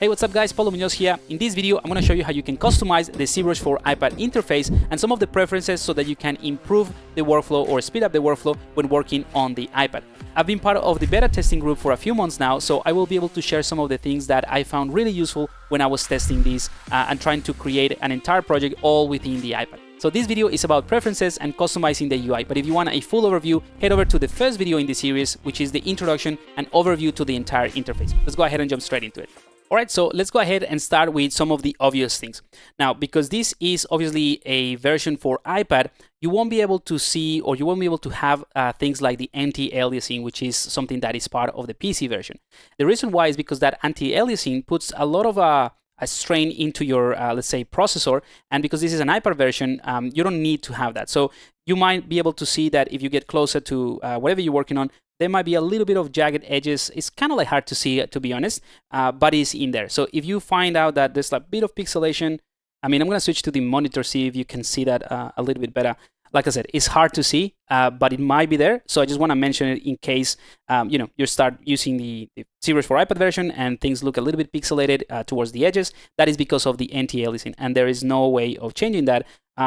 Hey, what's up guys, Paulo Munoz here. In this video, I'm going to show you how you can customize the Zbrush for iPad interface and some of the preferences so that you can improve the workflow or speed up the workflow when working on the iPad. I've been part of the beta testing group for a few months now, so I will be able to share some of the things that I found really useful when I was testing this and trying to create an entire project all within the iPad. So this video is about preferences and customizing the UI, but if you want a full overview, head over to the first video in the series, which is the introduction and overview to the entire interface. Let's go ahead and jump straight into it. Alright, so let's go ahead and start with some of the obvious things. Now, because this is obviously a version for iPad, you won't be able to see or you won't be able to have things like the anti-aliasing, which is something that is part of the PC version. The reason why is because that anti-aliasing puts a lot of a strain into your, let's say, processor, and because this is an iPad version, you don't need to have that. So you might be able to see that if you get closer to whatever you're working on, there might be a little bit of jagged edges. It's kind of like hard to see, to be honest, but it's in there. So if you find out that there's a bit of pixelation, I'm going to switch to the monitor, see if you can see that a little bit better. Like I said, it's hard to see, but it might be there. So I just want to mention it in case you start using the Zbrush for iPad version and things look a little bit pixelated towards the edges. That is because of the anti-aliasing, and there is no way of changing that,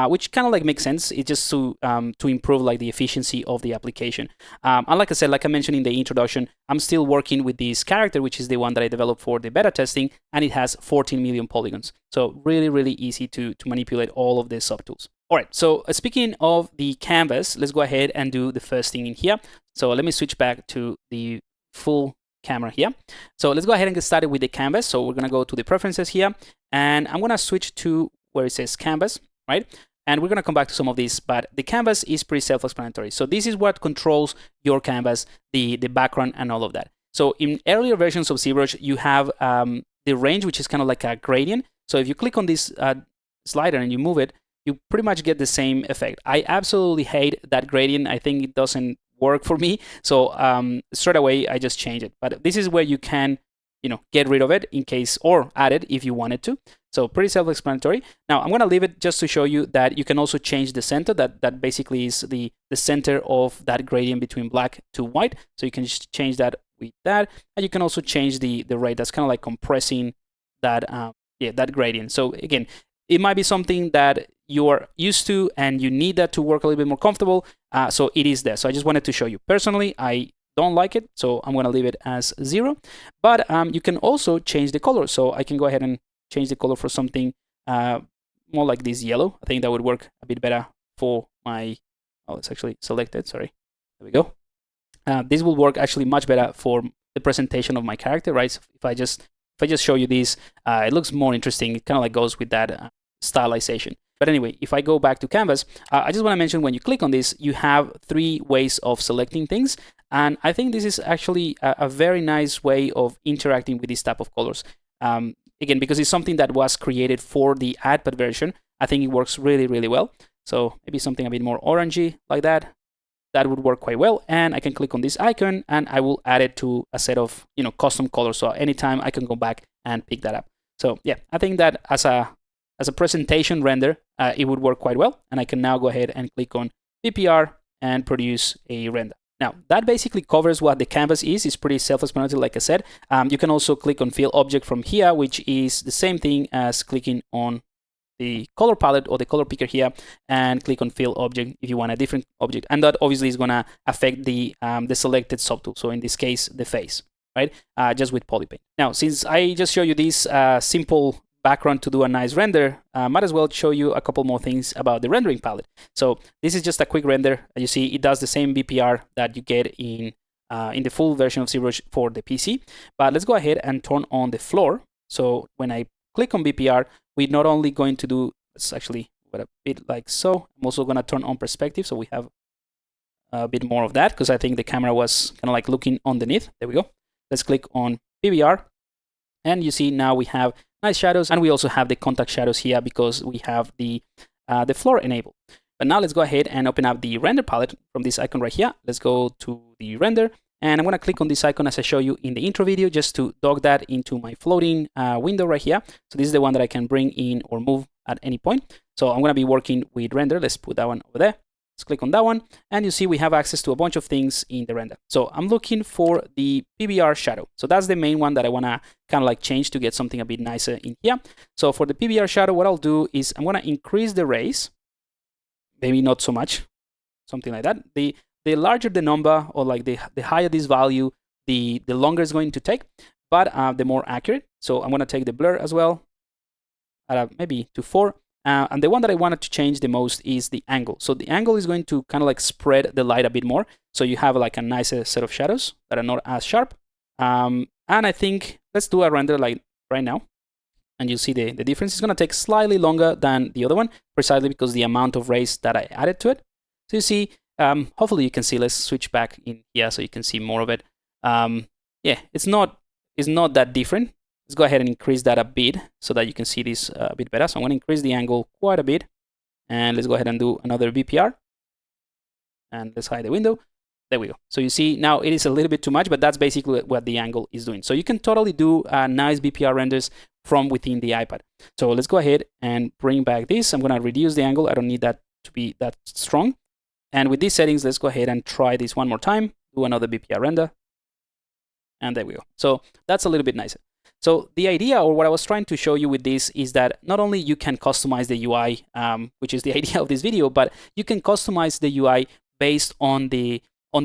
which kind of like makes sense. It's just to improve like the efficiency of the application. And like I said, like I mentioned in the introduction, I'm still working with this character, which is the one that I developed for the beta testing, and it has 14 million polygons. So really, really easy to manipulate all of the subtools. All right, so speaking of the canvas, let's go ahead and do the first thing in here. So let me switch back to the full camera here. So let's go ahead and get started with the canvas. So we're gonna go to the preferences here, and I'm gonna switch to where it says canvas, right? And we're gonna come back to some of these, but the canvas is pretty self-explanatory. So this is what controls your canvas, the background and all of that. So in earlier versions of Zbrush, you have the range, which is kind of like a gradient. So if you click on this slider and you move it, you pretty much get the same effect. I absolutely hate that gradient. I think it doesn't work for me. So straight away, I just change it. But this is where you can, get rid of it in case, or add it if you wanted to. So pretty self-explanatory. Now I'm gonna leave it just to show you that you can also change the center. That basically is the center of that gradient between black to white. So you can just change that with that. And you can also change the rate. That's kind of like compressing that, that gradient. So again, it might be something that you're used to and you need that to work a little bit more comfortable. So it is there. So I just wanted to show you. Personally, I don't like it, so I'm going to leave it as 0. But you can also change the color. So I can go ahead and change the color for something more like this yellow. I think that would work a bit better for my, let's actually select it. Sorry. There we go. This will work actually much better for the presentation of my character, right? So if I just show you this, it looks more interesting. It kind of like goes with that stylization. But anyway, if I go back to canvas, I just want to mention when you click on this, you have 3 ways of selecting things. And I think this is actually a very nice way of interacting with this type of colors. Again, because it's something that was created for the iPad version, I think it works really, really well. So maybe something a bit more orangey like that. That would work quite well. And I can click on this icon and I will add it to a set of custom colors. So anytime I can go back and pick that up. So yeah, I think that as a presentation render, it would work quite well. And I can now go ahead and click on PPR and produce a render. Now, that basically covers what the canvas is. It's pretty self-explanatory, like I said. You can also click on Fill Object from here, which is the same thing as clicking on the color palette or the color picker here, and click on Fill Object if you want a different object. And that obviously is going to affect the selected subtool. So in this case, the face, right? Just with Polypaint. Now, since I just showed you this simple background to do a nice render, might as well show you a couple more things about the rendering palette. So this is just a quick render. As you see, it does the same BPR that you get in the full version of Zbrush for the PC. But let's go ahead and turn on the floor. So when I click on BPR, we're not only going to do, let's actually put a bit like so. I'm also going to turn on perspective, so we have a bit more of that, because I think the camera was kind of like looking underneath. There we go. Let's click on PBR. And you see now we have nice shadows, and we also have the contact shadows here because we have the floor enabled. But now let's go ahead and open up the render palette from this icon right here. Let's go to the render, and I'm going to click on this icon as I show you in the intro video, just to dock that into my floating window right here. So this is the one that I can bring in or move at any point. So I'm going to be working with render. Let's put that one over there. Let's click on that one, and you see we have access to a bunch of things in the render. So I'm looking for the PBR shadow. So that's the main one that I want to kind of like change to get something a bit nicer in here. So for the PBR shadow, what I'll do is I'm going to increase the raise, maybe not so much, something like that. The larger the number, or like the higher this value, the longer it's going to take, but the more accurate. So I'm going to take the blur as well, maybe to 4. And the one that I wanted to change the most is the angle. So the angle is going to kind of like spread the light a bit more. So you have like a nicer set of shadows that are not as sharp. And I think let's do a render like right now. And you'll see the difference. It's going to take slightly longer than the other one, precisely because the amount of rays that I added to it. So you see, hopefully you can see, let's switch back in here so you can see more of it. Yeah, it's not that different. Let's go ahead and increase that a bit so that you can see this a bit better. So I'm going to increase the angle quite a bit. And let's go ahead and do another BPR. And let's hide the window. There we go. So you see now it is a little bit too much, but that's basically what the angle is doing. So you can totally do nice BPR renders from within the iPad. So let's go ahead and bring back this. I'm going to reduce the angle. I don't need that to be that strong. And with these settings, let's go ahead and try this one more time. Do another BPR render. And there we go. So that's a little bit nicer. So the idea, or what I was trying to show you with this, is that not only you can customize the UI, which is the idea of this video, but you can customize the UI based on the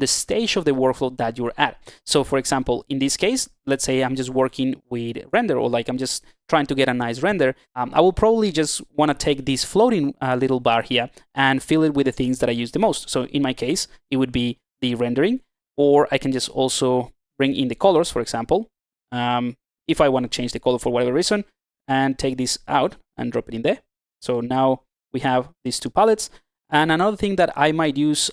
stage of the workflow that you're at. So for example, in this case, let's say I'm just working with render, or like I'm just trying to get a nice render. I will probably just want to take this floating little bar here and fill it with the things that I use the most. So in my case, it would be the rendering, or I can just also bring in the colors, for example. If I want to change the color for whatever reason, and take this out and drop it in there. So now we have these two palettes. And another thing that I might use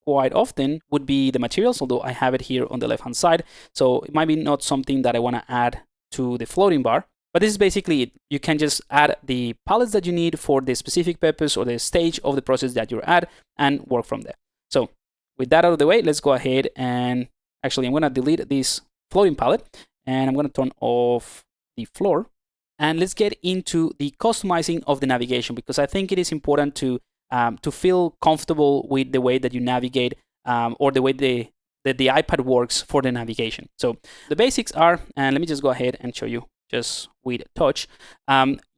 quite often would be the materials, although I have it here on the left-hand side. So it might be not something that I want to add to the floating bar, but this is basically it. You can just add the palettes that you need for the specific purpose or the stage of the process that you're at and work from there. So with that out of the way, let's go ahead and actually I'm going to delete this floating palette. And I'm going to turn off the floor. And let's get into the customizing of the navigation, because I think it is important to feel comfortable with the way that you navigate, or the way that the iPad works for the navigation. So the basics are, and let me just go ahead and show you just with touch.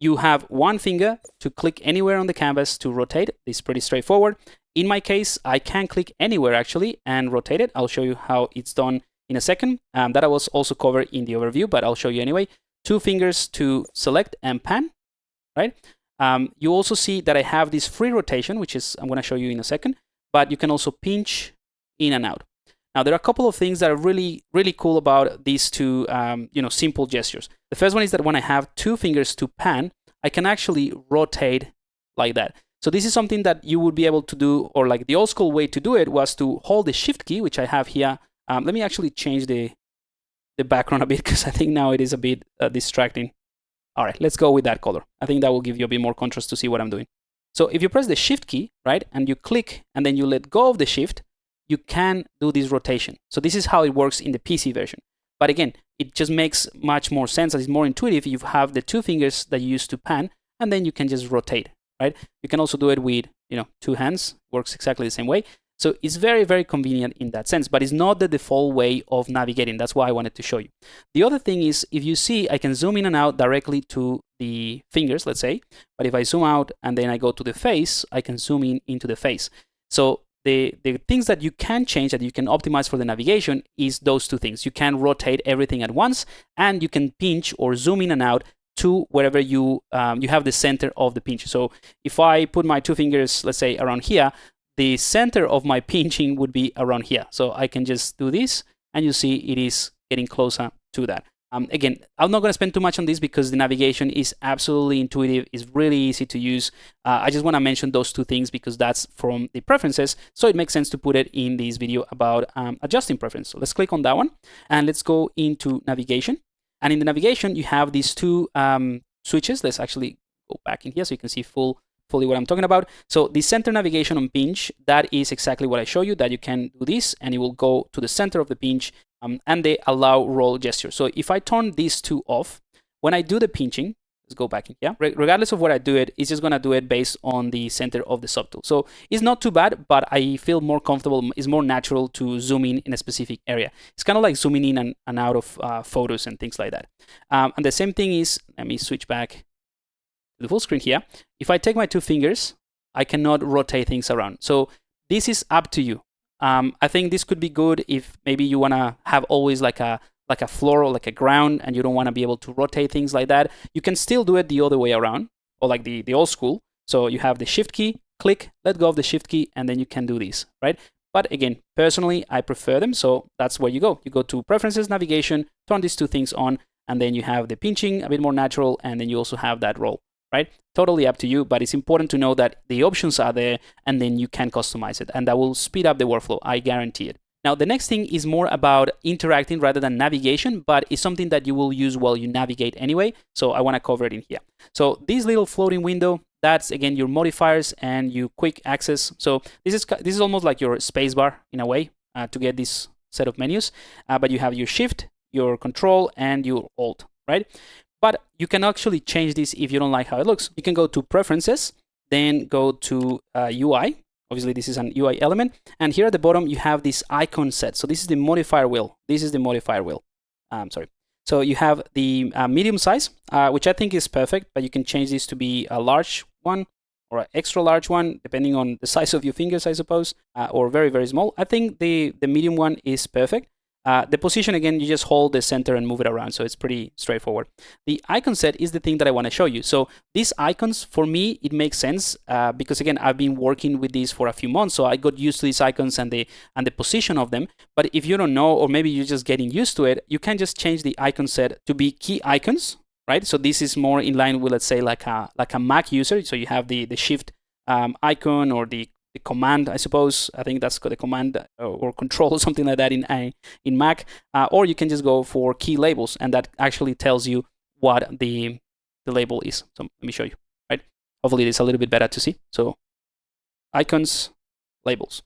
You have one finger to click anywhere on the canvas to rotate. This is pretty straightforward. In my case, I can click anywhere actually and rotate it. I'll show you how it's done in a second. That I was also covered in the overview, but I'll show you anyway. 2 fingers to select and pan, right? You also see that I have this free rotation, which is I'm going to show you in a second, but you can also pinch in and out. Now, there are a couple of things that are really, really cool about these two, simple gestures. The first one is that when I have 2 fingers to pan, I can actually rotate like that. So this is something that you would be able to do, or like the old school way to do it was to hold the Shift key, which I have here. Let me actually change the background a bit, because I think now it is a bit distracting. All right, let's go with that color. I think that will give you a bit more contrast to see what I'm doing. So if you press the Shift key, right, and you click and then you let go of the Shift, you can do this rotation. So this is how it works in the PC version. But again, it just makes much more sense, and it's more intuitive. You have the 2 fingers that you use to pan, and then you can just rotate, right? You can also do it with 2 hands. Works exactly the same way. So it's very, very convenient in that sense, but it's not the default way of navigating. That's why I wanted to show you. The other thing is, if you see, I can zoom in and out directly to the fingers, let's say. But if I zoom out and then I go to the face, I can zoom in into the face. So the things that you can change, that you can optimize for the navigation, is those 2 things. You can rotate everything at once, and you can pinch or zoom in and out to wherever you have the center of the pinch. So if I put my 2 fingers, let's say around here, the center of my pinching would be around here. So I can just do this, and you see it is getting closer to that. Again, I'm not going to spend too much on this because the navigation is absolutely intuitive. It's really easy to use. I just want to mention those 2 things because that's from the preferences. So it makes sense to put it in this video about adjusting preference. So let's click on that one, and let's go into navigation. And in the navigation, you have these 2 switches. Let's actually go back in here so you can see fully what I'm talking about. So the center navigation on pinch, that is exactly what I show you, that you can do this and it will go to the center of the pinch, and they allow roll gesture. So if I turn these 2 off, when I do the pinching, Let's go back in here. Regardless of what I do it's just gonna do it based on the center of the subtool. So it's not too bad, but I feel more comfortable. It's more natural to zoom in a specific area. It's kind of like zooming in and out of photos and things like that. And the same thing is, let me switch back to the full screen here. If I take my 2 fingers, I cannot rotate things around. So this is up to you. I think this could be good if maybe you wanna have always like a floor or like a ground, and you don't want to be able to rotate things like that. You can still do it the other way around, or like the old school. So you have the shift key, click, let go of the shift key, and then you can do this, right? But again, personally, I prefer them. So that's where you go. You go to Preferences, Navigation, turn these 2 things on, and then you have the pinching, a bit more natural, and then you also have that roll, right? Totally up to you, but it's important to know that the options are there, and then you can customize it, and that will speed up the workflow. I guarantee it. Now, the next thing is more about interacting rather than navigation, but it's something that you will use while you navigate anyway. So I want to cover it in here. So this little floating window, that's again your modifiers and your quick access. So this is almost like your spacebar in a way to get this set of menus. But you have your shift, your control, and your alt, right? But you can actually change this if you don't like how it looks. You can go to Preferences, then go to UI. Obviously, this is an UI element. And here at the bottom, you have this icon set. So this is the modifier wheel. This is the modifier wheel. Sorry. So you have the medium size, which I think is perfect, but you can change this to be a large one or an extra large one, depending on the size of your fingers, I suppose, or very, very small. I think the medium one is perfect. The position, again, you just hold the center and move it around, so it's pretty straightforward. The icon set is the thing that I want to show you. So these icons, for me, it makes sense because, again, I've been working with these for a few months, so I got used to these icons and the position of them. But if you don't know, or maybe you're just getting used to it, you can just change the icon set to be key icons, right? So this is more in line with, let's say, like a Mac user. So you have the shift icon, or the command, I suppose. I think that's the command or control, something like that in Mac. Or you can just go for key labels, and that actually tells you what the label is. So let me show you, right? Hopefully it's a little bit better to see. So icons, labels.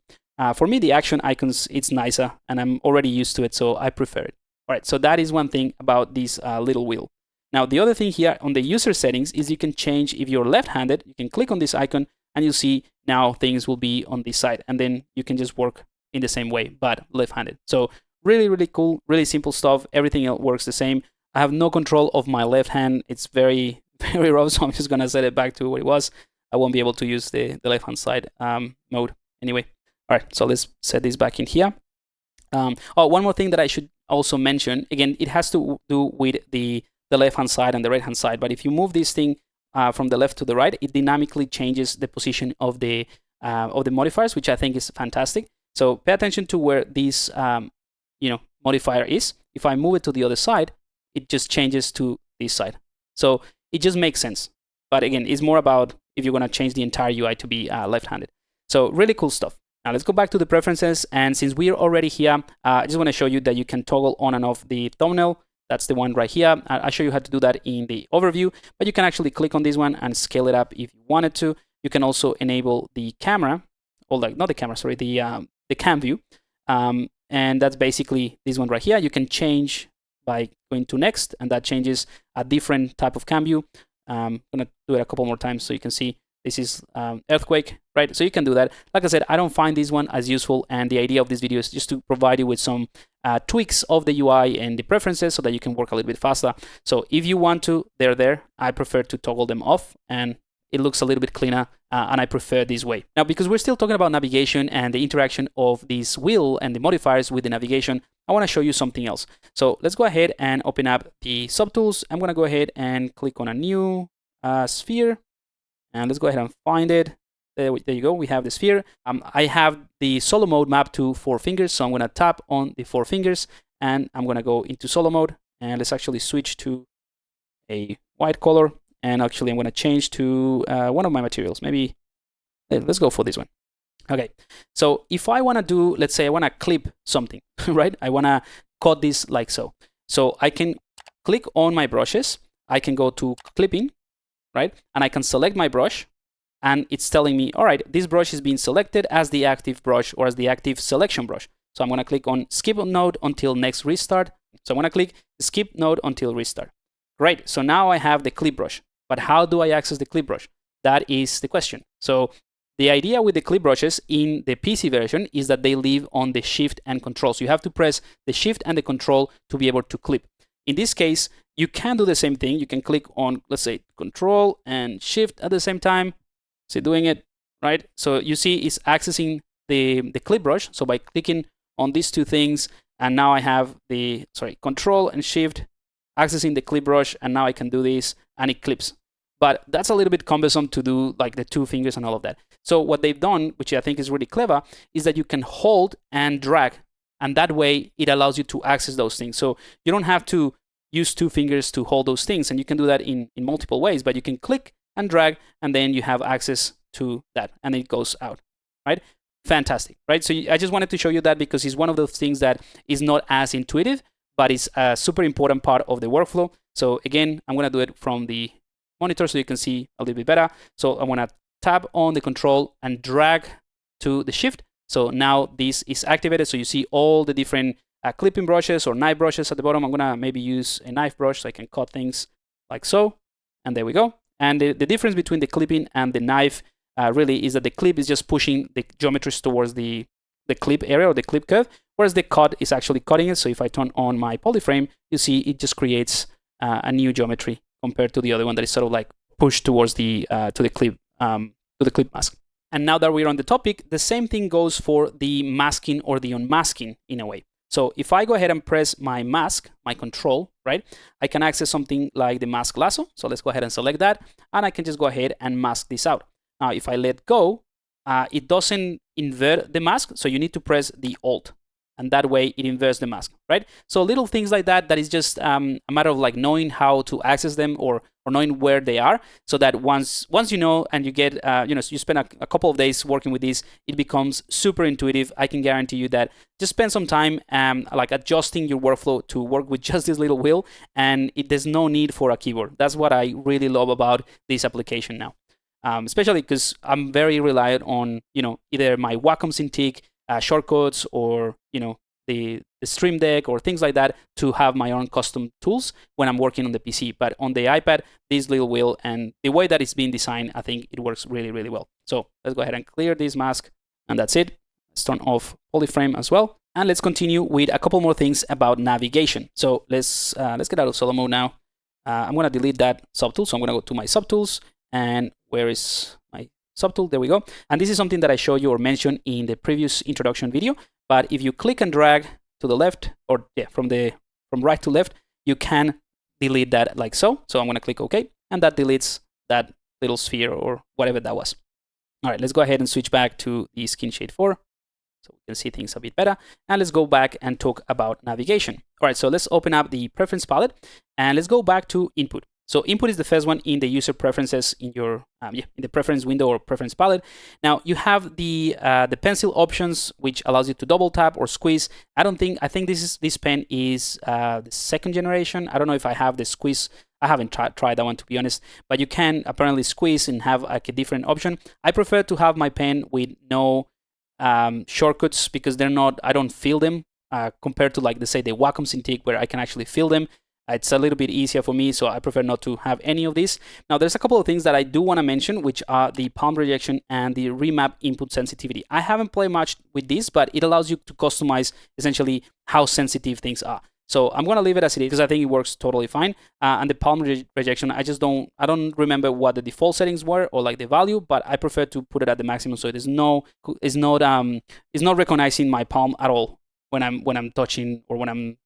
For me, the action icons, it's nicer, and I'm already used to it, so I prefer it. All right, so that is one thing about this little wheel. Now, the other thing here on the user settings is you can change, if you're left-handed, you can click on this icon, and you'll see now things will be on this side, and then you can just work in the same way, but left-handed. So really, really cool, really simple stuff. Everything else works the same. I have no control of my left hand. It's very, very rough, so I'm just gonna set it back to what it was. I won't be able to use the left-hand side mode anyway. All right, so let's set this back in here. Oh, one more thing that I should also mention. Again, it has to do with the left-hand side and the right-hand side, but if you move this thing from the left to the right, it dynamically changes the position of the modifiers, which I think is fantastic. So pay attention to where this modifier is. If I move it to the other side, it just changes to this side. So it just makes sense. But again, it's more about if you're going to change the entire UI to be left-handed. So really cool stuff. Now let's go back to the preferences. And since we're already here, I just want to show you that you can toggle on and off the thumbnail. That's the one right here. I'll show you how to do that in the overview, but you can actually click on this one and scale it up if you wanted to. You can also enable the camera, or like not the camera, sorry, the cam view. And that's basically this one right here. You can change by going to next, and that changes a different type of cam view. I'm gonna do it a couple more times so you can see this is earthquake, right? So you can do that. Like I said, I don't find this one as useful, and the idea of this video is just to provide you with some tweaks of the UI and the preferences so that you can work a little bit faster. So if you want to, they're there. I prefer to toggle them off, and it looks a little bit cleaner, and I prefer this way. Now, because we're still talking about navigation and the interaction of this wheel and the modifiers with the navigation, I want to show you something else. So let's go ahead and open up the subtools. I'm going to go ahead and click on a new sphere, and let's go ahead and find it. There you go. We have the sphere. I have the solo mode mapped to 4 fingers, so I'm going to tap on the 4 fingers, and I'm going to go into solo mode. And let's actually switch to a white color. And actually, I'm going to change to one of my materials. Maybe let's go for this one. Okay. So if I want to do, let's say I want to clip something, right? I want to cut this like so. So I can click on my brushes. I can go to clipping, right? And I can select my brush. And it's telling me, all right, this brush is being selected as the active brush or as the active selection brush. So I'm going to click on skip node until next restart. So I'm going to click skip node until restart. Great. So now I have the clip brush. But how do I access the clip brush? That is the question. So the idea with the clip brushes in the PC version is that they live on the shift and control. So you have to press the shift and the control to be able to clip. In this case, you can do the same thing. You can click on, let's say, control and shift at the same time. So doing it, right? So you see it's accessing the clip brush. So by clicking on these two things, and now I have the, control and shift accessing the clip brush, and now I can do this and it clips. But that's a little bit cumbersome to do, like the two fingers and all of that. So what they've done, which I think is really clever, is that you can hold and drag, and that way it allows you to access those things. So you don't have to use two fingers to hold those things, and you can do that in multiple ways, but you can click and drag, and then you have access to that, and it goes out, right? Fantastic, right? So I just wanted to show you that because it's one of those things that is not as intuitive, but it's a super important part of the workflow. So again, I'm gonna do it from the monitor so you can see a little bit better. So I'm gonna tap on the control and drag to the shift. So now this is activated. So you see all the different clipping brushes or knife brushes at the bottom. I'm gonna maybe use a knife brush so I can cut things like so. And there we go. And the difference between the clipping and the knife really is that the clip is just pushing the geometries towards the clip area or the clip curve, whereas the cut is actually cutting it. So if I turn on my polyframe, you see it just creates a new geometry compared to the other one that is sort of like pushed towards the clip mask. And now that we're on the topic, the same thing goes for the masking or the unmasking in a way. So if I go ahead and press my mask, my control, right, I can access something like the mask lasso. So let's go ahead and select that, and I can just go ahead and mask this out. Now, if I let go, it doesn't invert the mask, so you need to press the Alt, and that way it inverts the mask, right? So little things like that, that is just a matter of like knowing how to access them or knowing where they are, so that once you know and you get, so you spend a couple of days working with this, it becomes super intuitive. I can guarantee you that just spend some time like adjusting your workflow to work with just this little wheel, and there's no need for a keyboard. That's what I really love about this application now. Especially because I'm very reliant on, either my Wacom Cintiq shortcuts or, the Stream Deck or things like that to have my own custom tools when I'm working on the PC. But on the iPad, this little wheel and the way that it's being designed, I think it works really, really well. So let's go ahead and clear this mask, and that's it. Let's turn off polyframe as well. And let's continue with a couple more things about navigation. So let's get out of solo mode now. I'm going to delete that subtool. So I'm going to go to my subtools. And where is my subtool? There we go. And this is something that I showed you or mentioned in the previous introduction video. But if you click and drag to the left, or from right to left, you can delete that like so. So I'm going to click OK, and that deletes that little sphere or whatever that was. All right, let's go ahead and switch back to the skin shade 4. So we can see things a bit better. And let's go back and talk about navigation. All right, so let's open up the preference palette, and let's go back to input. So input is the first one in the user preferences in your in the preference window or preference palette. Now you have the pencil options, which allows you to double tap or squeeze. I think this pen is the second generation. I don't know if I have the squeeze. I haven't tried that one, to be honest. But you can apparently squeeze and have like a different option. I prefer to have my pen with no shortcuts because they're not. I don't feel them compared to like say the Wacom Cintiq where I can actually feel them. It's a little bit easier for me, so I prefer not to have any of these. Now, there's a couple of things that I do want to mention, which are the palm rejection and the remap input sensitivity. I haven't played much with this, but it allows you to customize essentially how sensitive things are. So I'm going to leave it as it is because I think it works totally fine. And the palm rejection, I don't remember what the default settings were or like the value, but I prefer to put it at the maximum, so it's not recognizing my palm at all when I'm touching or when I'm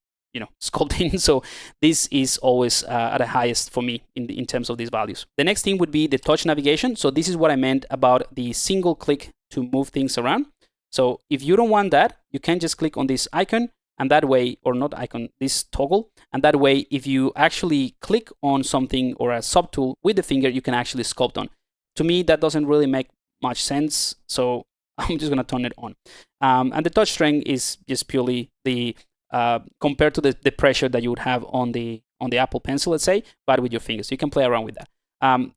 sculpting. So this is always at the highest for me in terms of these values. The next thing would be the touch navigation. So this is what I meant about the single click to move things around. So if you don't want that, you can just click on this icon, and that way, or not icon, this toggle, and that way if you actually click on something or a subtool with the finger, you can actually sculpt on. To me, that doesn't really make much sense, so I'm just going to turn it on. And the touch strength is just purely the compared to the pressure that you would have on the Apple Pencil, let's say, but with your fingers. So you can play around with that.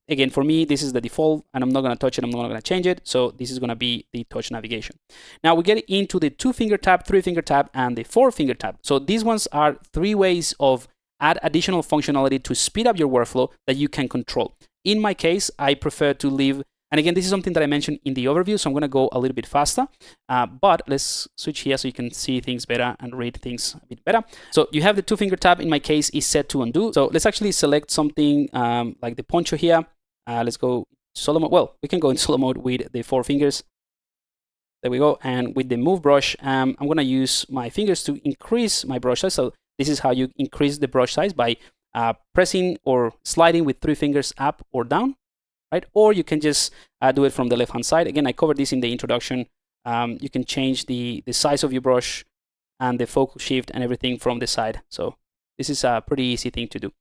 Again, for me, this is the default, and I'm not going to touch it. I'm not going to change it. So this is going to be the touch navigation. Now we get into the 2-finger tap, 3-finger tap, and the 4-finger tap. So these ones are 3 ways of add additional functionality to speed up your workflow that you can control. in my case, I prefer to leave, and again, this is something that I mentioned in the overview, so I'm going to go a little bit faster, but let's switch here so you can see things better and read things a bit better. So you have the 2-finger tab, in my case, is set to undo. So let's actually select something like the poncho here. Let's go solo mode. Well, we can go in solo mode with the 4 fingers. There we go. And with the move brush, I'm going to use my fingers to increase my brush size. So this is how you increase the brush size, by pressing or sliding with 3 fingers up or down, right? Or you can just do it from the left-hand side. Again, I covered this in the introduction. You can change the size of your brush and the focal shift and everything from the side. So this is a pretty easy thing to do.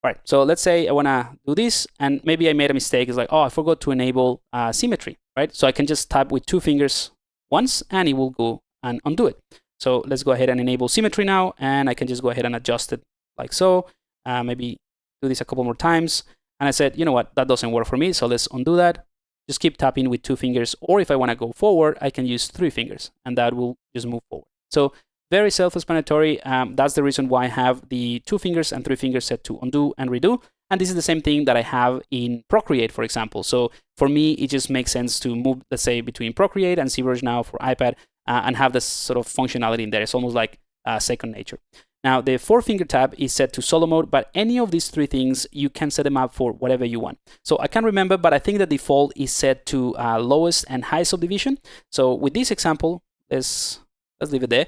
All right, so let's say I want to do this, and maybe I made a mistake. It's like, oh, I forgot to enable symmetry, right? So I can just tap with 2 fingers once, and it will go and undo it. So let's go ahead and enable symmetry now, and I can just go ahead and adjust it like so. Maybe do this a couple more times. And I said, you know what, that doesn't work for me, so let's undo that. Just keep tapping with 2 fingers, or if I want to go forward, I can use 3 fingers, and that will just move forward. So very self-explanatory. That's the reason why I have the 2 fingers and 3 fingers set to undo and redo. And this is the same thing that I have in Procreate, for example. So for me, it just makes sense to move, let's say, between Procreate and Zbrush now for iPad, and have this sort of functionality in there. It's almost like second nature. Now, the 4-finger tab is set to solo mode, but any of these 3 things, you can set them up for whatever you want. So I can't remember, but I think the default is set to lowest and highest subdivision. So with this example, let's leave it there.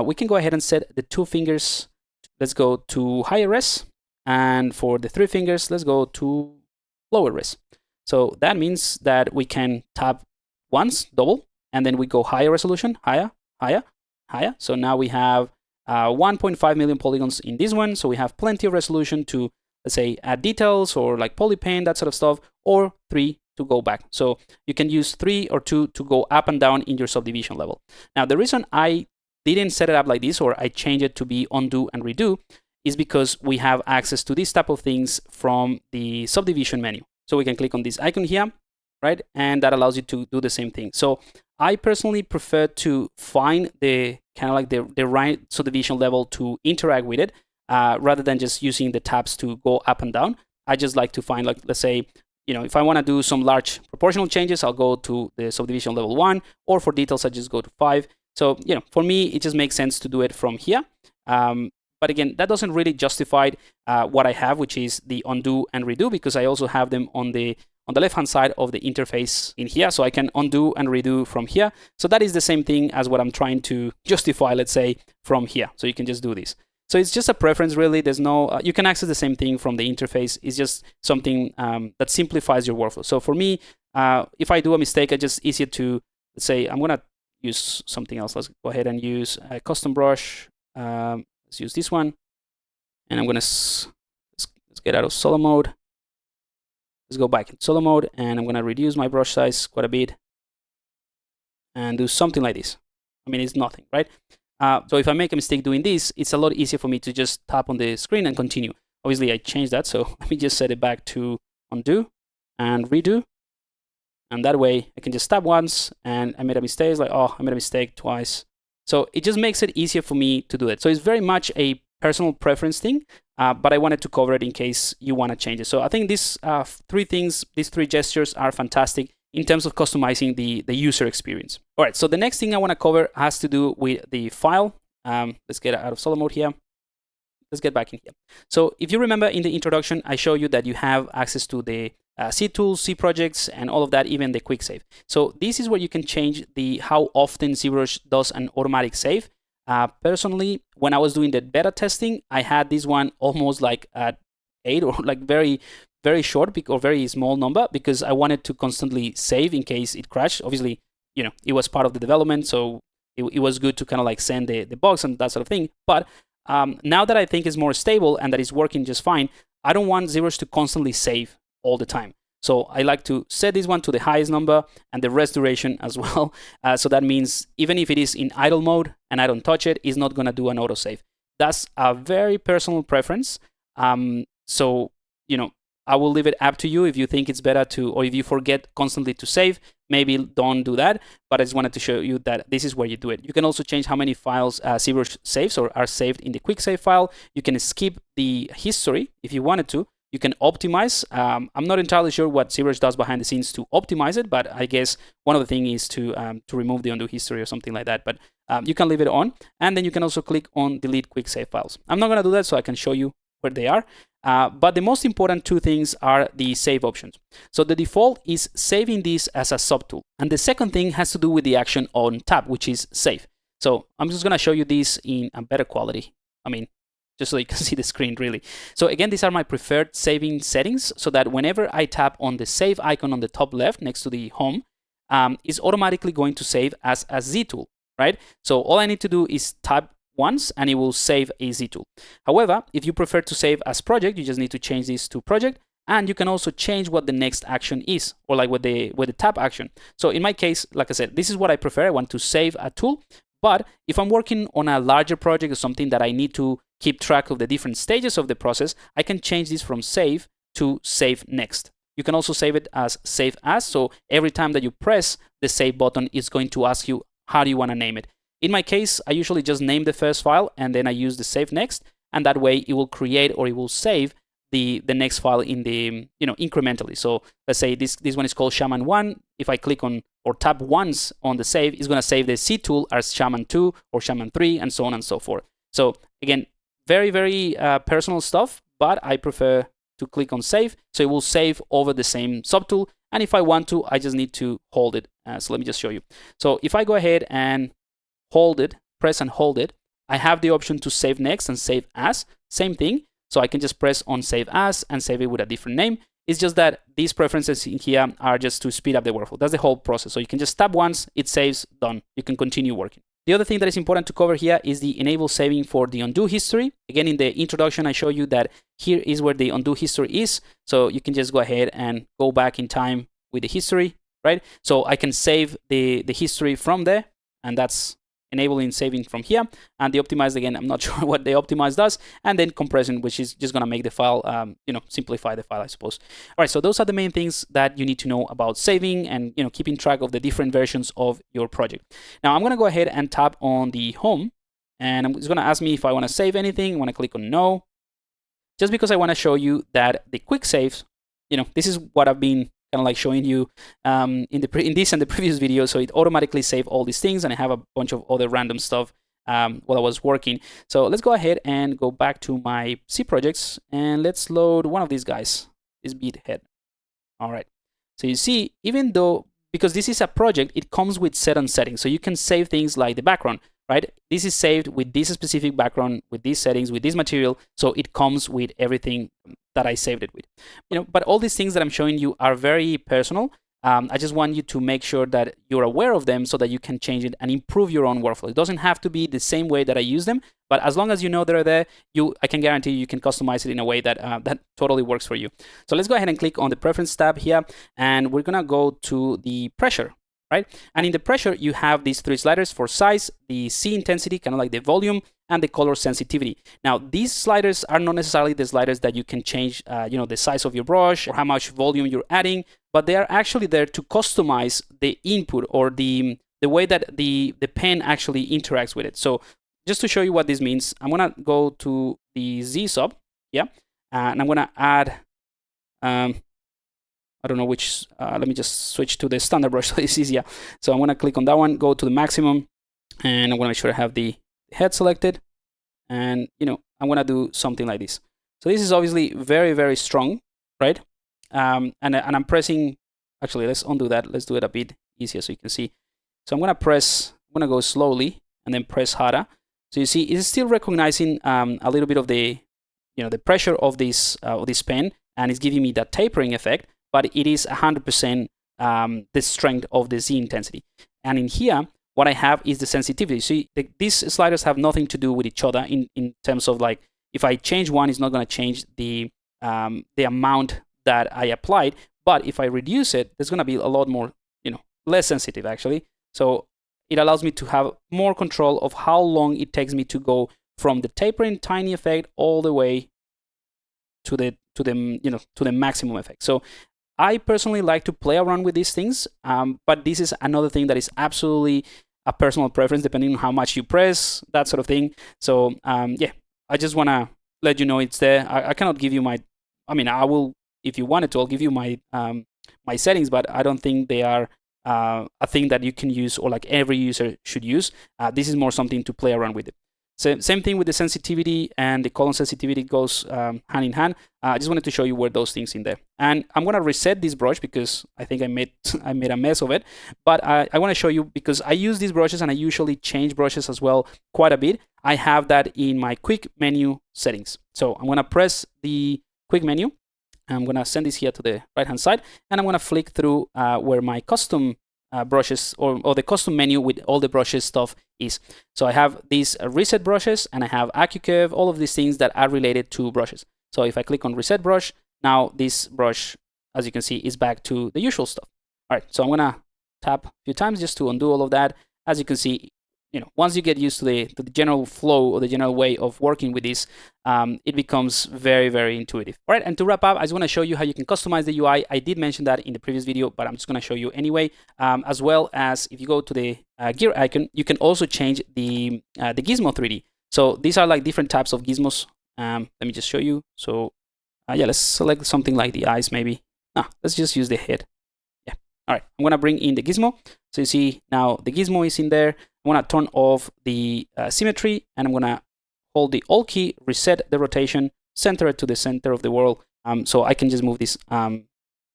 We can go ahead and set the 2 fingers. Let's go to higher res. And for the 3 fingers, let's go to lower res. So that means that we can tap once, double, and then we go higher resolution, higher, higher, higher. So now we have 1.5 million polygons in this one. So we have plenty of resolution to, let's say, add details or like polypaint, that sort of stuff, or 3 to go back. So you can use 3 or 2 to go up and down in your subdivision level. Now, the reason I didn't set it up like this, or I changed it to be undo and redo, is because we have access to this type of things from the subdivision menu. So we can click on this icon here, right? And that allows you to do the same thing. So I personally prefer to find the kind of like the right subdivision level to interact with it, rather than just using the tabs to go up and down. I just like to find, like, let's say, you know, if I want to do some large proportional changes, I'll go to the subdivision level 1, or for details, I just go to 5. So, you know, for me, it just makes sense to do it from here. But again, that doesn't really justify what I have, which is the undo and redo, because I also have them on the left-hand side of the interface in here. So I can undo and redo from here. So that is the same thing as what I'm trying to justify, let's say, from here. So you can just do this. So it's just a preference, really. There's no, you can access the same thing from the interface. It's just something that simplifies your workflow. So for me, if I do a mistake, it's just easier to, let's say, I'm going to use something else. Let's go ahead and use a custom brush. Let's use this one. And I'm going to, let's get out of solo mode. Let's go back in solo mode, and I'm going to reduce my brush size quite a bit and do something like this. I mean, it's nothing, right? So if I make a mistake doing this, it's a lot easier for me to just tap on the screen and continue. Obviously, I changed that, so let me just set it back to undo and redo. And that way, I can just tap once, and I made a mistake. It's like, oh, I made a mistake twice. So it just makes it easier for me to do it. So it's very much a personal preference thing, but I wanted to cover it in case you want to change it. So I think these 3 things, these 3 gestures are fantastic in terms of customizing the user experience. All right, so the next thing I want to cover has to do with the file. Let's get out of solo mode here. Let's get back in here. So if you remember in the introduction, I showed you that you have access to the C tools, C projects, and all of that, even the quick save. So this is where you can change how often Zbrush does an automatic save. Personally, when I was doing the beta testing, I had this one almost like at 8, or like very, very short or very small number, because I wanted to constantly save in case it crashed. Obviously, you know, it was part of the development, so it was good to kind of like send the bugs and that sort of thing. But now that I think it's more stable and that it's working just fine, I don't want Zbrush to constantly save all the time. So I like to set this one to the highest number and the rest duration as well. So that means even if it is in idle mode and I don't touch it, it's not going to do an autosave. That's a very personal preference. So, you know, I will leave it up to you if you think it's better to, or if you forget constantly to save, maybe don't do that. But I just wanted to show you that this is where you do it. You can also change how many files Zbrush saves or are saved in the quick save file. You can skip the history if you wanted to. You can optimize. I'm not entirely sure what Zbrush does behind the scenes to optimize it, but I guess one of the things is to remove the undo history or something like that. But you can leave it on, and then you can also click on delete quick save files. I'm not going to do that, so I can show you where they are. But the most important two things are the save options. So the default is saving this as a subtool. And the second thing has to do with the action on tab, which is save. So I'm just going to show you this in a better quality. I mean, just so you can see the screen really. So again, these are my preferred saving settings, so that whenever I tap on the save icon on the top left next to the home, it's automatically going to save as a Z tool, right? So all I need to do is tap once and it will save a Z tool. However, if you prefer to save as project, you just need to change this to project, and you can also change what the next action is, or like with the tap action. So in my case, like I said, this is what I prefer. I want to save a tool. But if I'm working on a larger project or something that I need to keep track of the different stages of the process, I can change this from save to save next. You can also save it as save as. So every time that you press the save button, it's going to ask you, how do you want to name it? In my case, I usually just name the first file and then I use the save next. And that way it will create, or it will save the next file in the, incrementally. So let's say this one is called Shaman 1. If I click on or tap once on the save, it's going to save the C tool as Shaman 2 or Shaman 3 and so on and so forth. So again, very, very personal stuff, but I prefer to click on save. So it will save over the same subtool. And if I want to, I just need to hold it. So let me just show you. So if I go ahead and hold it, press and hold it, I have the option to save next and save as, same thing. So I can just press on save as and save it with a different name. It's just that these preferences in here are just to speed up the workflow. That's the whole process. So you can just tap once, it saves, done. You can continue working. The other thing that is important to cover here is the enable saving for the undo history. Again, in the introduction, I show you that here is where the undo history is. So you can just go ahead and go back in time with the history, right? So I can save the history from there, and that's enabling saving from here. And the optimize, again, I'm not sure what the optimize does. And then compression, which is just going to make the file, simplify the file, I suppose. All right, so those are the main things that you need to know about saving and, keeping track of the different versions of your project. Now I'm going to go ahead and tap on the home, and it's going to ask me if I want to save anything. I want to click on no, just because I want to show you that the quick saves, this is what I've been kind of like showing you in this and the previous video. So it automatically saved all these things, and I have a bunch of other random stuff while I was working. So let's go ahead and go back to my C projects, and let's load one of these guys, this bead head. All right. So you see, even though, because this is a project, it comes with certain settings. So you can save things like the background, right? This is saved with this specific background, with these settings, with this material. So it comes with everything that I saved it with. But all these things that I'm showing you are very personal. I just want you to make sure that you're aware of them so that you can change it and improve your own workflow. It doesn't have to be the same way that I use them, but as long as you know they're there, I can guarantee you can customize it in a way that that totally works for you. So let's go ahead and click on the preference tab here, and we're gonna go to the pressure. Right? And in the pressure, you have these three sliders for size, the C intensity, kind of like the volume, and the color sensitivity. Now, these sliders are not necessarily the sliders that you can change, the size of your brush or how much volume you're adding, but they are actually there to customize the input or the way that the pen actually interacts with it. So just to show you what this means, I'm gonna go to the Z sub, yeah, and I'm gonna add. I don't know which, let me just switch to the standard brush so it's easier. So I'm gonna click on that one, go to the maximum, and I'm gonna make sure I have the head selected. And I'm gonna do something like this. So this is obviously very, very strong, right? And I'm pressing, actually, let's undo that. Let's do it a bit easier so you can see. So I'm gonna go slowly and then press harder. So you see, it's still recognizing a little bit of the, the pressure of this pen, and it's giving me that tapering effect. But it is 100% the strength of the Z intensity. And in here, what I have is the sensitivity. See, these sliders have nothing to do with each other in terms of like, if I change one, it's not going to change the amount that I applied. But if I reduce it, there's going to be a lot more, less sensitive actually. So it allows me to have more control of how long it takes me to go from the tapering tiny effect all the way to the maximum effect. So I personally like to play around with these things, but this is another thing that is absolutely a personal preference depending on how much you press, that sort of thing. So yeah, I just want to let you know it's there. I cannot give you my I mean, I will, if you wanted to, I'll give you my my settings, but I don't think they are a thing that you can use or like every user should use. This is more something to play around with it. So same thing with the sensitivity, and the column sensitivity goes hand in hand. I just wanted to show you where those things in there. And I'm gonna reset this brush because I think I made a mess of it. But I want to show you, because I use these brushes and I usually change brushes as well quite a bit. I have that in my quick menu settings. So I'm gonna press the quick menu. I'm gonna send this here to the right hand side, and I'm gonna flick through where my custom brushes or the custom menu with all the brushes stuff is. So I have these reset brushes, and I have AccuCurve, all of these things that are related to brushes. So if I click on reset brush, now this brush, as you can see, is back to the usual stuff. All right, so I'm gonna tap a few times just to undo all of that. As you can see, once you get used to the general flow or the general way of working with this, it becomes very, very intuitive. All right, and to wrap up, I just want to show you how you can customize the UI. I did mention that in the previous video, but I'm just going to show you anyway. As well as if you go to the gear icon, you can also change the Gizmo 3D. So these are like different types of gizmos. Let me just show you. So yeah, let's select something like the eyes maybe. Let's just use the head. Yeah. All right, I'm going to bring in the gizmo. So you see now the gizmo is in there. I'm going to turn off the symmetry, and I'm going to hold the Alt key, reset the rotation, center it to the center of the world. So I can just move this up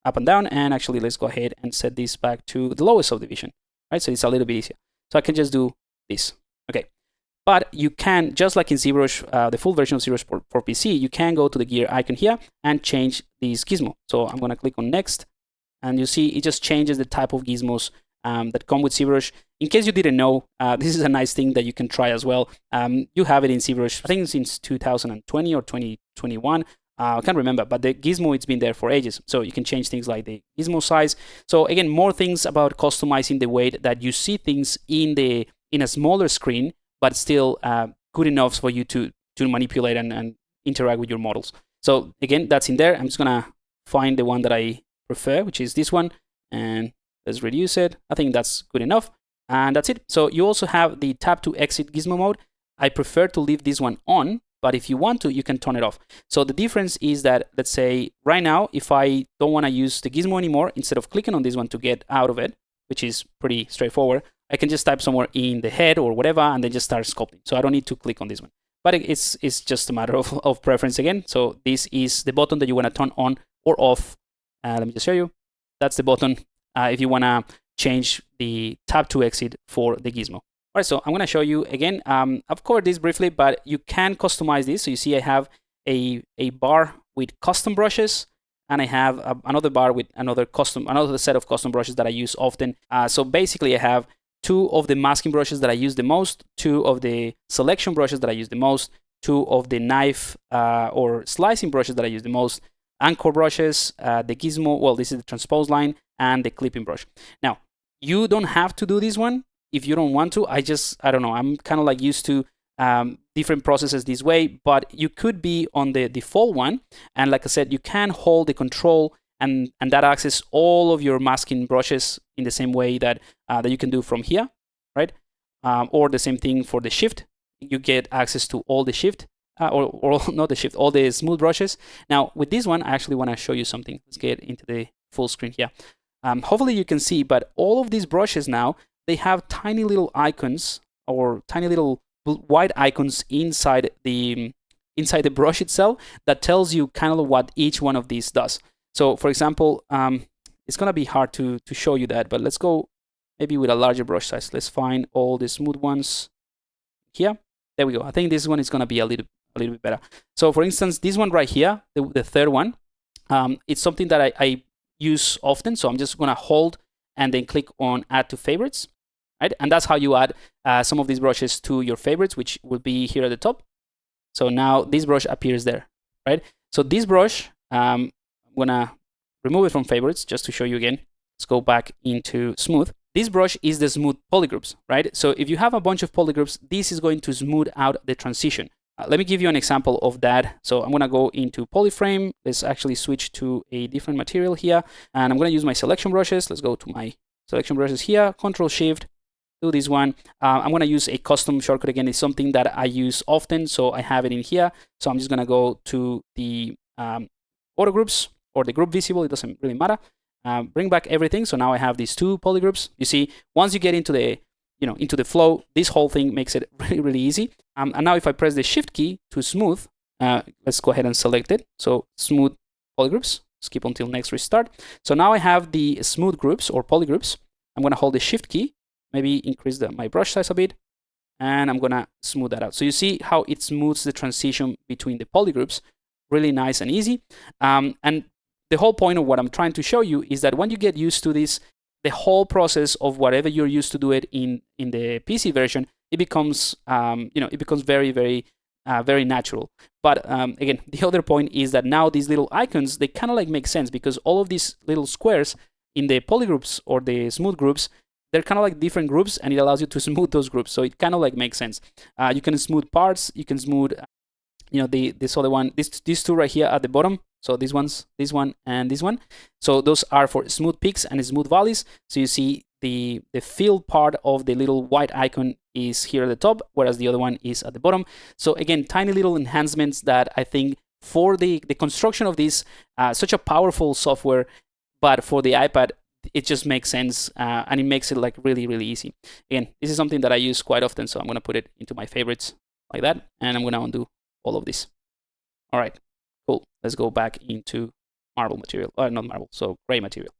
and down, and actually let's go ahead and set this back to the lowest subdivision, right? So it's a little bit easier. So I can just do this, okay? But you can, just like in Zbrush, the full version of Zbrush for PC, you can go to the gear icon here and change this gizmo. So I'm going to click on next, and you see it just changes the type of gizmos that come with Zbrush. In case you didn't know, this is a nice thing that you can try as well. You have it in Zbrush, I think since 2020 or 2021. I can't remember, but the gizmo, it's been there for ages. So you can change things like the gizmo size. So again, more things about customizing the way that you see things in a smaller screen, but still good enough for you to manipulate and interact with your models. So again, that's in there. I'm just gonna find the one that I prefer, which is this one, and let's reduce it. I think that's good enough. And that's it. So you also have the tap to exit gizmo mode. I prefer to leave this one on, but if you want to, you can turn it off. So the difference is that, let's say right now, if I don't want to use the gizmo anymore, instead of clicking on this one to get out of it, which is pretty straightforward, I can just type somewhere in the head or whatever, and then just start sculpting. So I don't need to click on this one. But it's just a matter of preference again. So this is the button that you want to turn on or off. Let me just show you. That's the button if you want to change the tap to exit for the gizmo. All right, so I'm going to show you again. I've covered this briefly, but you can customize this. So you see I have a bar with custom brushes, and I have another bar with another set of custom brushes that I use often. So basically I have 2 of the masking brushes that I use the most, 2 of the selection brushes that I use the most, 2 of the knife or slicing brushes that I use the most, anchor brushes, the gizmo, well, this is the transpose line, and the clipping brush. Now, you don't have to do this one if you don't want to. I don't know, I'm kind of like used to different processes this way, but you could be on the default one. And like I said, you can hold the control and that access all of your masking brushes in the same way that you can do from here, right? Or the same thing for the shift. You get access to all the shift, or not the shift, all the smooth brushes. Now with this one, I actually want to show you something. Let's get into the full screen here. Hopefully you can see, but all of these brushes now, they have tiny little icons or tiny little white icons inside the brush itself that tells you kind of what each one of these does. So for example, it's gonna be hard to show you that, but let's go maybe with a larger brush size. Let's find all the smooth ones here. There we go. I think this one is gonna be a little bit better. So for instance, this one right here, the third one, it's something that I use often. So I'm just gonna hold and then click on add to favorites, right? And that's how you add some of these brushes to your favorites, which will be here at the top. So now this brush appears there, right? So this brush, I'm gonna remove it from favorites just to show you again. Let's go back into smooth. This brush is the smooth polygroups, right? So if you have a bunch of polygroups, this is going to smooth out the transition. Let me give you an example of that. So I'm gonna go into polyframe. Let's actually switch to a different material here. And I'm gonna use my selection brushes. Let's go to my selection brushes here, Control Shift, do this one. I'm gonna use a custom shortcut again. It's something that I use often, so I have it in here. So I'm just gonna go to the auto groups or the group visible, it doesn't really matter. Bring back everything. So now I have these 2 polygroups. You see, once you get into the into the flow, this whole thing makes it really, really easy. And now if I press the Shift key to smooth, let's go ahead and select it. So smooth polygroups, skip until next restart. So now I have the smooth groups or polygroups. I'm going to hold the Shift key, maybe increase my brush size a bit, and I'm going to smooth that out. So you see how it smooths the transition between the polygroups, really nice and easy. And the whole point of what I'm trying to show you is that when you get used to this, the whole process of whatever you're used to do it in the PC version, it becomes it becomes very, very very natural. But again, the other point is that now these little icons, they kind of like make sense because all of these little squares in the polygroups or the smooth groups, they're kind of like different groups, and it allows you to smooth those groups. So it kind of like makes sense. You can smooth parts, you can smooth this other one, these 2 right here at the bottom. So this one and this one. So those are for smooth peaks and smooth valleys. So you see the fill part of the little white icon is here at the top, whereas the other one is at the bottom. So again, tiny little enhancements that I think for the construction of this, such a powerful software, but for the iPad, it just makes sense, and it makes it like really, really easy. Again, this is something that I use quite often, so I'm going to put it into my favorites like that, and I'm going to undo all of this. All right, cool. Let's go back into marble material, not marble, so gray material.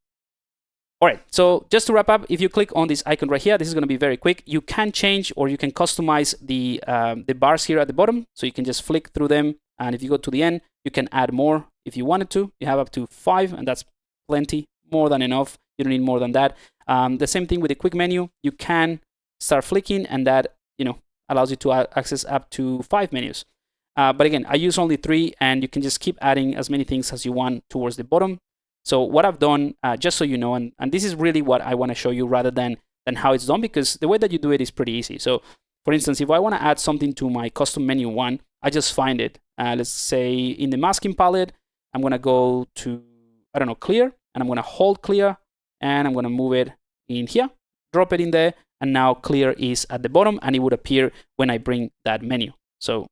All right, so just to wrap up, if you click on this icon right here, this is going to be very quick. You can change or you can customize the bars here at the bottom, so you can just flick through them, and if you go to the end, you can add more if you wanted to. You have up to 5, and that's plenty, more than enough. You don't need more than that. The same thing with the quick menu. You can start flicking, and that allows you to access up to 5 menus. But again, I use only 3, and you can just keep adding as many things as you want towards the bottom. So what I've done, just so you know, and this is really what I want to show you rather than how it's done, because the way that you do it is pretty easy. So for instance, if I want to add something to my custom menu 1, I just find it. Let's say in the masking palette, I'm going to go to, I don't know, clear, and I'm going to hold clear, and I'm going to move it in here, drop it in there, and now clear is at the bottom, and it would appear when I bring that menu. So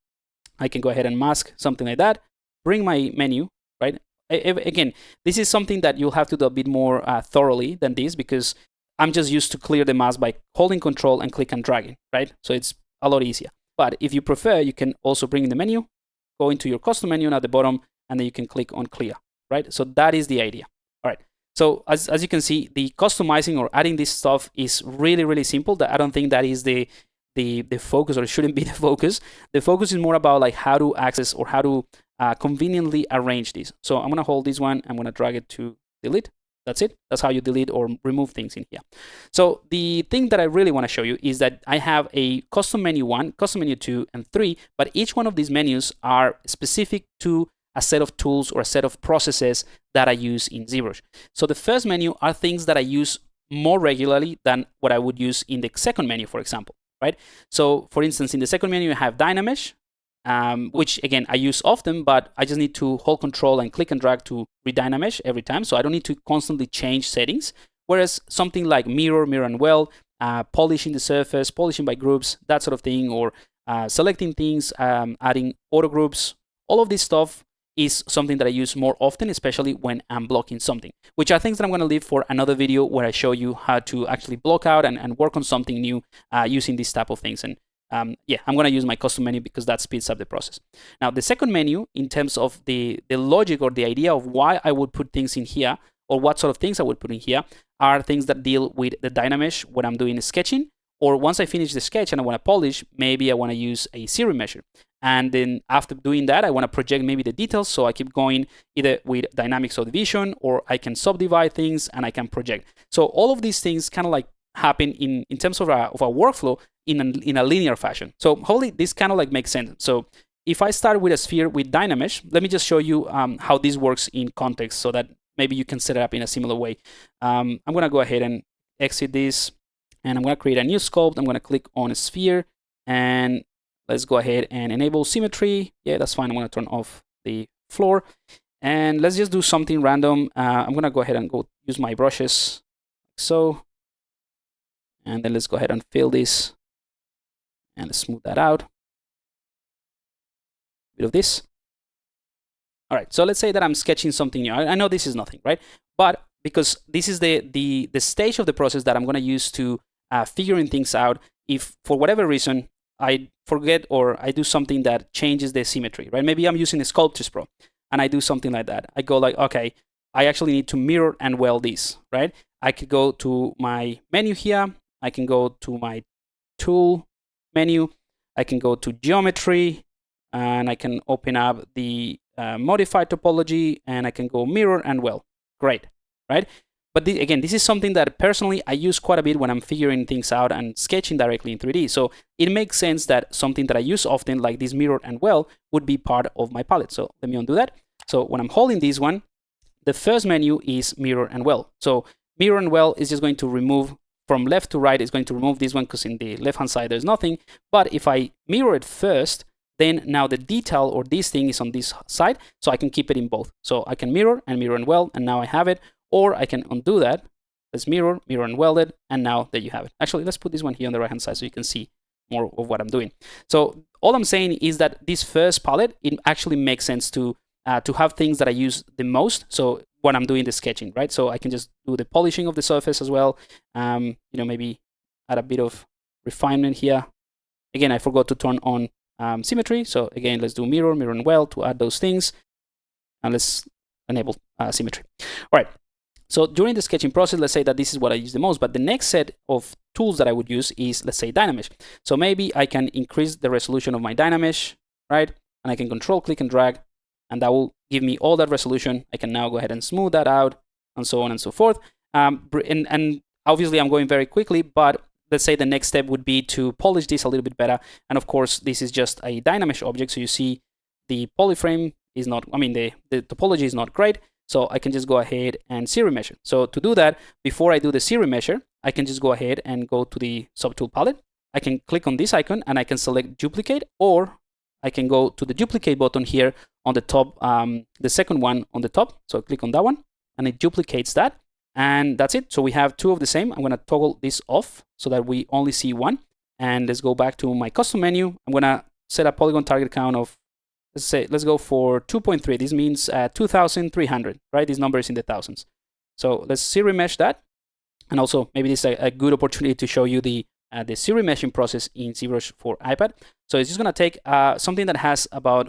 I can go ahead and mask something like that, bring my menu, right? Again, this is something that you'll have to do a bit more thoroughly than this, because I'm just used to clear the mask by holding control and click and dragging, right? So it's a lot easier. But if you prefer, you can also bring in the menu, go into your custom menu at the bottom, and then you can click on clear, right? So that is the idea. All right. So as you can see, the customizing or adding this stuff is really, really simple. I don't think that is the focus, or it shouldn't be the focus. The focus is more about like how to access or how to conveniently arrange this. So I'm going to hold this one. I'm going to drag it to delete. That's it. That's how you delete or remove things in here. So the thing that I really want to show you is that I have a custom menu 1, custom menu 2, and 3, but each one of these menus are specific to a set of tools or a set of processes that I use in Zbrush. So the first menu are things that I use more regularly than what I would use in the second menu, for example, right? So for instance, in the second menu, I have Dynamesh, which again, I use often, but I just need to hold control and click and drag to redynamesh every time. So I don't need to constantly change settings. Whereas something like mirror and well, polishing the surface, polishing by groups, that sort of thing, or selecting things, adding auto groups, all of this stuff is something that I use more often, especially when I'm blocking something, which are things that I'm going to leave for another video where I show you how to actually block out and work on something new using these type of things. And yeah, I'm going to use my custom menu because that speeds up the process. Now, the second menu, in terms of the logic or the idea of why I would put things in here, or what sort of things I would put in here, are things that deal with the Dynamesh when I'm doing sketching, or once I finish the sketch and I want to polish, maybe I want to use a serum measure. And then after doing that, I want to project maybe the details. So I keep going either with dynamic subdivision, or I can subdivide things and I can project. So all of these things kind of like happen in terms of a workflow in a linear fashion. So hopefully this kind of like makes sense. So if I start with a sphere with Dynamesh, let me just show you how this works in context so that maybe you can set it up in a similar way. I'm going to go ahead and exit this, and I'm going to create a new sculpt. I'm going to click on a sphere, and let's go ahead and enable symmetry. Yeah, that's fine. I'm going to turn off the floor, and let's just do something random. I'm going to go ahead and go use my brushes like so, and then let's go ahead and fill this and smooth that out. A bit of this. All right, so let's say that I'm sketching something new. I know this is nothing, right? But because this is the stage of the process that I'm going to use to figuring things out, if for whatever reason I forget or I do something that changes the symmetry, right? Maybe I'm using a Sculptris Pro and I do something like that. I go like, okay, I actually need to mirror and weld this, right? I could go to my menu here. I can go to my tool menu. I can go to geometry and I can open up the modify topology and I can go mirror and weld. Great, right? But again, this is something that personally I use quite a bit when I'm figuring things out and sketching directly in 3D. So it makes sense that something that I use often, like this mirror and weld, would be part of my palette. So let me undo that. So when I'm holding this one, the first menu is mirror and weld. So mirror and weld is just going to remove from left to right. It's going to remove this one because in the left hand side there's nothing. But if I mirror it first, then now the detail or this thing is on this side, so I can keep it in both. So I can mirror and weld, and now I have it. Or I can undo that. Let's mirror and weld it, and now there you have it. Actually, let's put this one here on the right hand side so you can see more of what I'm doing. So all I'm saying is that this first palette, it actually makes sense to have things that I use the most. So when I'm doing the sketching, right? So I can just do the polishing of the surface as well. You know, maybe add a bit of refinement here. Again, I forgot to turn on symmetry. So again, let's do mirror and weld to add those things. And let's enable symmetry. All right. So during the sketching process, let's say that this is what I use the most, but the next set of tools that I would use is, let's say, Dynamesh. So maybe I can increase the resolution of my Dynamesh, right? And I can control, click, and drag, and that will give me all that resolution. I can now go ahead and smooth that out, and so on and so forth. And obviously, I'm going very quickly, but let's say the next step would be to polish this a little bit better. And of course, this is just a Dynamesh object, so you see the polyframe is not, I mean, the topology is not great. So I can just go ahead and series measure. So to do that, before I do the series measure, I can just go ahead and go to the subtool palette. I can click on this icon and I can select duplicate, or I can go to the duplicate button here on the top, the second one on the top. So click on that one and it duplicates that. And that's it. So we have two of the same. I'm going to toggle this off so that we only see one. And let's go back to my custom menu. I'm going to set a polygon target count of, let's go for 2.3. This means 2,300, right? This number is in the thousands. So let's series mesh that. And also maybe this is a good opportunity to show you the series meshing process in Zbrush for iPad. So it's just going to take something that has about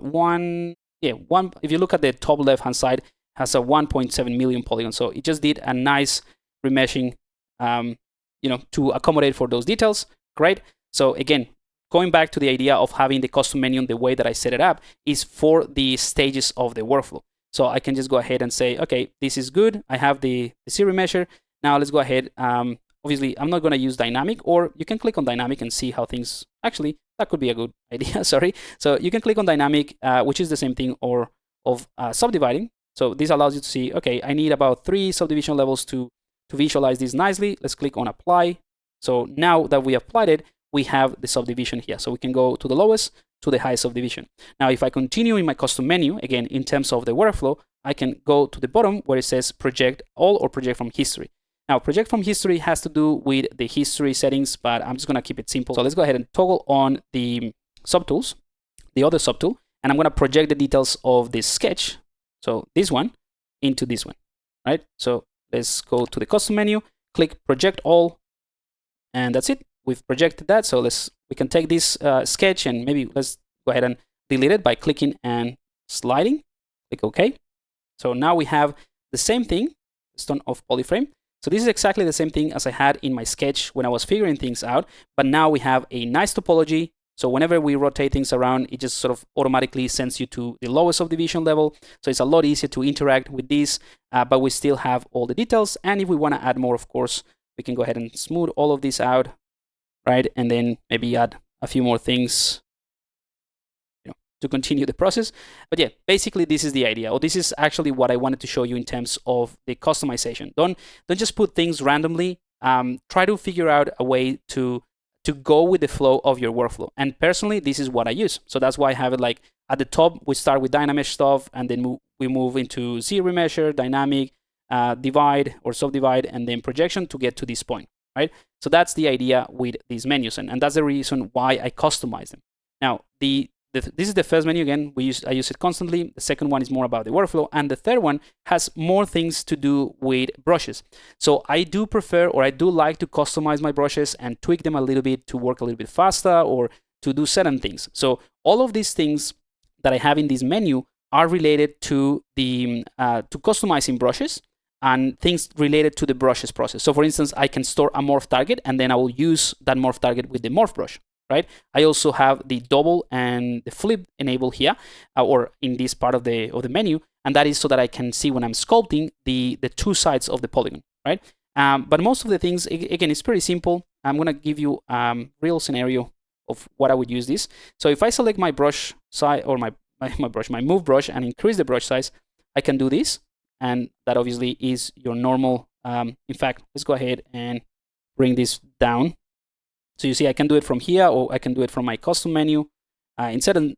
if you look at the top left-hand side, has a 1.7 million polygons. So it just did a nice remeshing, to accommodate for those details. Great. So again, going back to the idea of having the custom menu, the way that I set it up is for the stages of the workflow. So I can just go ahead and say, okay, this is good. I have the series measure. Now let's go ahead. Obviously, I'm not going to use dynamic, or you can click on dynamic and see how things, actually, that could be a good idea, sorry. So you can click on dynamic, which is the same thing, or of subdividing. So this allows you to see, okay, I need about 3 subdivision levels to visualize this nicely. Let's click on apply. So now that we applied it, we have the subdivision here. So we can go to the lowest to the highest subdivision. Now, if I continue in my custom menu, again, in terms of the workflow, I can go to the bottom where it says project all or project from history. Now, project from history has to do with the history settings, but I'm just going to keep it simple. So let's go ahead and toggle on the subtools, the other subtool, and I'm going to project the details of this sketch. So this one into this one, right? So let's go to the custom menu, click project all, and that's it. We've projected that. So we can take this sketch and maybe let's go ahead and delete it by clicking and sliding. Click OK. So now we have the same thing, stone of polyframe. So this is exactly the same thing as I had in my sketch when I was figuring things out, but now we have a nice topology. So whenever we rotate things around, it just sort of automatically sends you to the lowest subdivision level. So it's a lot easier to interact with this, but we still have all the details. And if we want to add more, of course, we can go ahead and smooth all of this out, right? And then maybe add a few more things, to continue the process. But yeah, basically this is the idea, or this is actually what I wanted to show you in terms of the customization. Don't just put things randomly. Try to figure out a way to go with the flow of your workflow. And personally, this is what I use. So that's why I have it like at the top, we start with Dynamesh stuff, and then we move into series measure, dynamic, divide or subdivide, and then projection to get to this point, right? So that's the idea with these menus, and that's the reason why I customize them. Now, the this is the first menu. Again, I use it constantly. The second one is more about the workflow, and the third one has more things to do with brushes. So I do prefer, or I do like to customize my brushes and tweak them a little bit to work a little bit faster or to do certain things. So all of these things that I have in this menu are related to the to customizing brushes and things related to the brushes process. So for instance, I can store a morph target, and then I will use that morph target with the morph brush, right? I also have the double and the flip enabled here, or in this part of the menu, and that is so that I can see when I'm sculpting the two sides of the polygon, right? But most of the things, again, it's pretty simple. I'm gonna give you real scenario of what I would use this. So if I select my brush size, or my move brush, and increase the brush size, I can do this, and that obviously is your normal. In fact, let's go ahead and bring this down. So you see, I can do it from here, or I can do it from my custom menu. In certain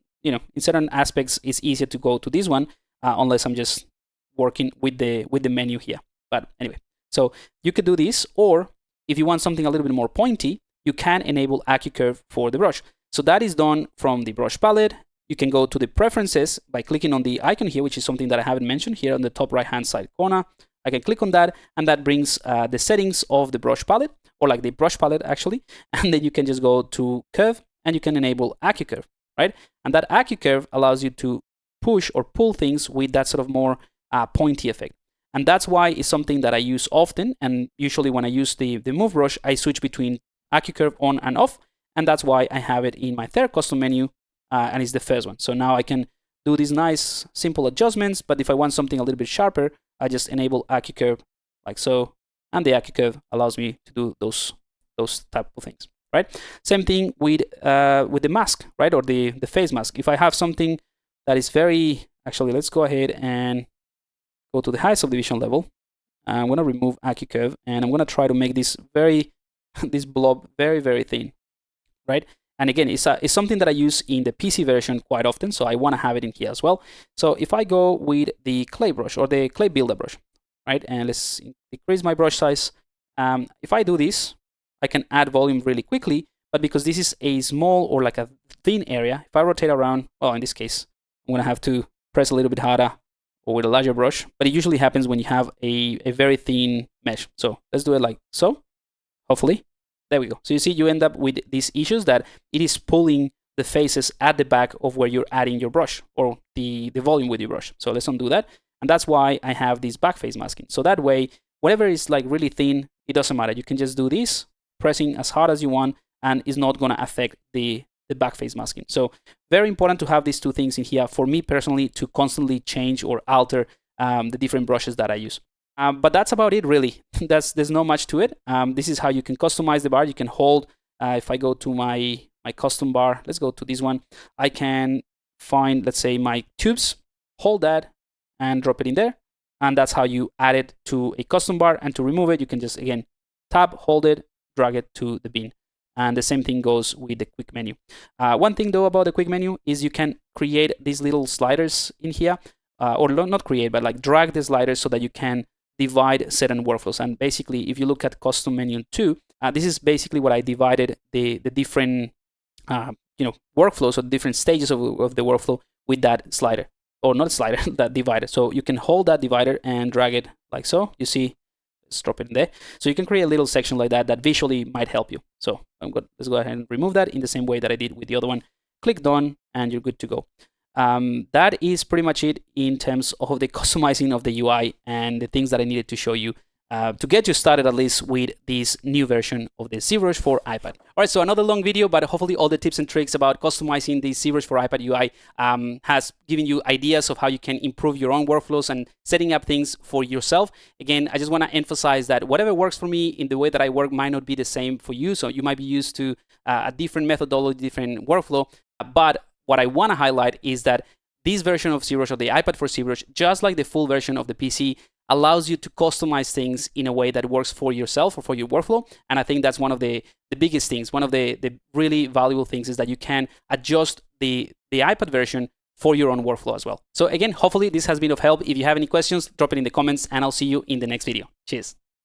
aspects, it's easier to go to this one, unless I'm just working with the menu here. But anyway, so you could do this, or if you want something a little bit more pointy, you can enable AccuCurve for the brush. So that is done from the brush palette. You can go to the preferences by clicking on the icon here, which is something that I haven't mentioned here on the top right-hand side corner. I can click on that, and that brings the settings of the brush palette, or like the brush palette actually. And then you can just go to curve, and you can enable AccuCurve, right? And that AccuCurve allows you to push or pull things with that sort of more pointy effect. And that's why it's something that I use often. And usually when I use the move brush, I switch between AccuCurve on and off. And that's why I have it in my third custom menu, and it's the first one. So now I can do these nice simple adjustments, but if I want something a little bit sharper, I just enable AccuCurve like so, and the AccuCurve allows me to do those type of things, right? Same thing with the mask, right, or the face mask. If I have something that is very, actually, let's go ahead and go to the high subdivision level. I'm gonna remove AccuCurve, and I'm gonna try to make this this blob very, very thin, right? And again, it's something that I use in the PC version quite often, so I want to have it in here as well. So if I go with the clay brush, or the clay builder brush, right, and let's decrease my brush size. If I do this, I can add volume really quickly, but because this is a small or like a thin area, if I rotate around, well, in this case, I'm going to have to press a little bit harder or with a larger brush, but it usually happens when you have a very thin mesh. So let's do it like so, hopefully. There we go. So you see, you end up with these issues that it is pulling the faces at the back of where you're adding your brush, or the volume with your brush. So let's undo that. And that's why I have this back face masking. So that way, whatever is like really thin, it doesn't matter. You can just do this, pressing as hard as you want, and it's not going to affect the back face masking. So very important to have these two things in here for me personally, to constantly change or alter the different brushes that I use. But that's about it, really. There's not much to it. This is how you can customize the bar. You can hold, if I go to my custom bar, let's go to this one. I can find, let's say, my tubes, hold that, and drop it in there. And that's how you add it to a custom bar. And to remove it, you can just, again, tab, hold it, drag it to the bin. And the same thing goes with the quick menu. One thing, though, about the quick menu is you can create these little sliders in here. Or not create, but like drag the sliders so that you can divide certain workflows. And basically, if you look at custom menu 2, this is basically what I divided the different workflows, or different stages of the workflow with that slider, or not slider, that divider. So you can hold that divider and drag it like so. You see, let's drop it in there. So you can create a little section like that visually might help you. So let's go ahead and remove that in the same way that I did with the other one. Click done, and you're good to go. That is pretty much it in terms of the customizing of the UI and the things that I needed to show you to get you started, at least with this new version of the Zbrush for iPad. All right, so another long video, but hopefully all the tips and tricks about customizing the Zbrush for iPad UI has given you ideas of how you can improve your own workflows and setting up things for yourself. Again, I just want to emphasize that whatever works for me in the way that I work might not be the same for you. So you might be used to a different methodology, different workflow, but what I want to highlight is that this version of Zbrush, or the iPad for Zbrush, just like the full version of the PC, allows you to customize things in a way that works for yourself or for your workflow. And I think that's one of the biggest things. One of the really valuable things is that you can adjust the iPad version for your own workflow as well. So again, hopefully this has been of help. If you have any questions, drop it in the comments, and I'll see you in the next video. Cheers.